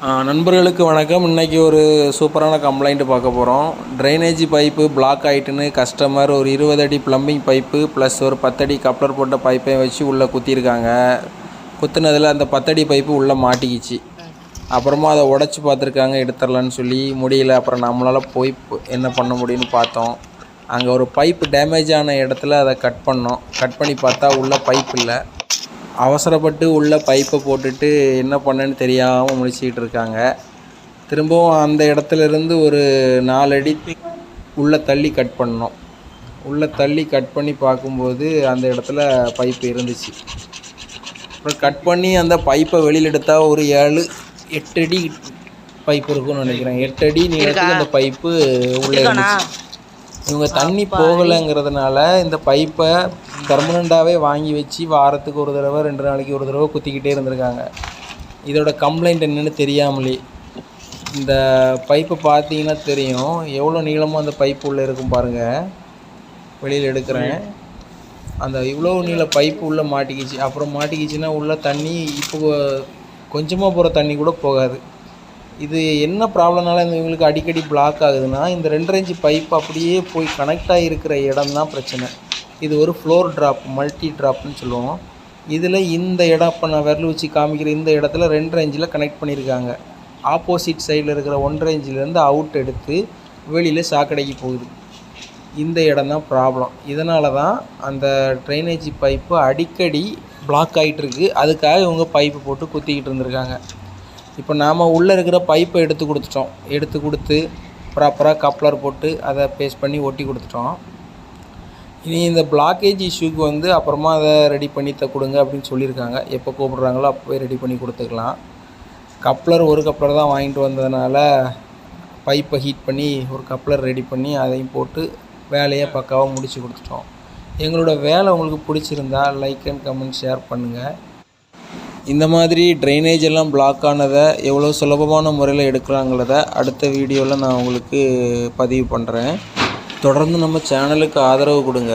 நண்பர்களுக்கு வணக்கம். இன்றைக்கி ஒரு சூப்பரான கம்ப்ளைண்ட்டு பார்க்க போகிறோம். ட்ரைனேஜ் பைப்பு பிளாக் ஆகிட்டுன்னு கஸ்டமர் ஒரு 20 அடி ப்ளம்பிங் பைப்பு ப்ளஸ் ஒரு 10 அடி கப்ளர் போட்ட பைப்பை வச்சு உள்ளே குத்திருக்காங்க. குத்துனதில் அந்த 10 அடி பைப்பு உள்ளே மாட்டிக்கிச்சு. அப்புறமா அதை உடச்சி பார்த்துருக்காங்க, எடுத்துடலான்னு சொல்லி முடியல. அப்புறம் நம்மளால் போய் என்ன பண்ண முடியும்னு பார்த்தோம். அங்கே ஒரு பைப்பு டேமேஜ் ஆன இடத்துல அதை கட் பண்ணோம். கட் பண்ணி பார்த்தா உள்ளே பைப் இல்லை. அவசரப்பட்டு உள்ள பைப்பை போட்டுட்டு என்ன பண்ணேன்னு தெரியாமல் முழிச்சிக்கிட்டு இருக்காங்க. திரும்பவும் அந்த இடத்துலேருந்து ஒரு 4 அடி உள்ளே தள்ளி கட் பண்ணோம். உள்ளே தள்ளி கட் பண்ணி பார்க்கும்போது அந்த இடத்துல பைப்பு இருந்துச்சு. அப்புறம் கட் பண்ணி அந்த பைப்பை வெளியில் எடுத்தால் ஒரு 7-8 அடி பைப்பு இருக்குன்னு நினைக்கிறேன். 8 அடி நீளத்துக்கு அந்த பைப்பு உள்ளே இருந்துச்சு. இவங்க தண்ணி போகலைங்கிறதுனால இந்த பைப்பை பெர்மனண்ட்டாகவே வாங்கி வச்சு வாரத்துக்கு ஒரு தடவை 2 நாளைக்கு ஒரு தடவை குத்திக்கிட்டே இருந்திருக்காங்க. இதோட கம்ப்ளைண்ட் என்னென்னு தெரியாமலே. இந்த பைப்பை பார்த்தீங்கன்னா தெரியும் எவ்வளோ நீளமாக அந்த பைப்பு உள்ளே இருக்கும் பாருங்கள். வெளியில் எடுக்கிறேன். அந்த இவ்வளோ நீள பைப்பு உள்ளே மாட்டிக்கிச்சு. அப்புறம் மாட்டிக்கிச்சுன்னா உள்ளே தண்ணி இப்போ கொஞ்சமாக போகிற தண்ணி கூட போகாது. இது என்ன ப்ராப்ளம்னால இவங்களுக்கு அடிக்கடி பிளாக் ஆகுதுன்னா, இந்த 2.5 இன்ச் பைப் அப்படியே போய் கனெக்ட் ஆகிருக்கிற இடம் தான் பிரச்சனை. இது ஒரு ஃப்ளோர் ட்ராப், மல்டி ட்ராப்னு சொல்லுவோம். இதில் இந்த இடம் இப்போ நான் விரல் வச்சு காமிக்கிற இந்த இடத்துல 2.5 இன்ச்சில் கனெக்ட் பண்ணியிருக்காங்க. ஆப்போசிட் சைடில் இருக்கிற 1.5 இன்ச்சிலேருந்து அவுட் எடுத்து வெளியில் சாக்கடைக்கு போகுது. இந்த இடம் தான் ப்ராப்ளம். இதனால தான் அந்த ட்ரைனேஜ் பைப்பு அடிக்கடி பிளாக் ஆகிட்டுருக்கு. அதுக்காக இவங்க பைப்பு போட்டு குத்திக்கிட்டு இருந்திருக்காங்க. இப்போ நாம் உள்ளே இருக்கிற பைப்பை எடுத்து கொடுத்துட்டோம். எடுத்து கொடுத்து ப்ராப்பராக கப்ளர் போட்டு அதை பேஸ்ட் பண்ணி ஒட்டி கொடுத்துட்டோம். இனி இந்த பிளாக்கேஜ் இஷ்யூக்கு அப்புறமா அதை ரெடி பண்ணி கொடுங்க அப்படின்னு சொல்லியிருக்காங்க. எப்போ கூப்பிட்றாங்களோ அப்போவே ரெடி பண்ணி கொடுத்துக்கலாம். ஒரு கப்ளர் தான் வாங்கிட்டு வந்ததுனால பைப்பை ஹீட் பண்ணி ஒரு கப்ளர் ரெடி பண்ணி அதையும் போட்டு வேலையை பக்காவாக முடித்து கொடுத்துட்டோம். எங்களோட வேலை உங்களுக்கு பிடிச்சிருந்தா லைக் அண்ட் கமெண்ட் ஷேர் பண்ணுங்கள். இந்த மாதிரி ட்ரைனேஜ் எல்லாம் பிளாக் ஆனதை எவ்வளோ சுலபமான முறையில் எடுக்கிறாங்கிறத அடுத்த வீடியோவில் நான் உங்களுக்கு பதிவு பண்ணுறேன். தொடர்ந்து நம்ம சேனலுக்கு ஆதரவு கொடுங்க.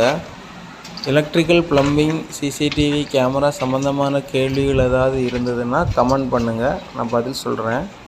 எலக்ட்ரிக்கல், ப்ளம்பிங், சிசிடிவி கேமரா சம்மந்தமான கேள்விகள் ஏதாவது இருந்ததுன்னா கமெண்ட் பண்ணுங்கள், நான் பதில் சொல்கிறேன்.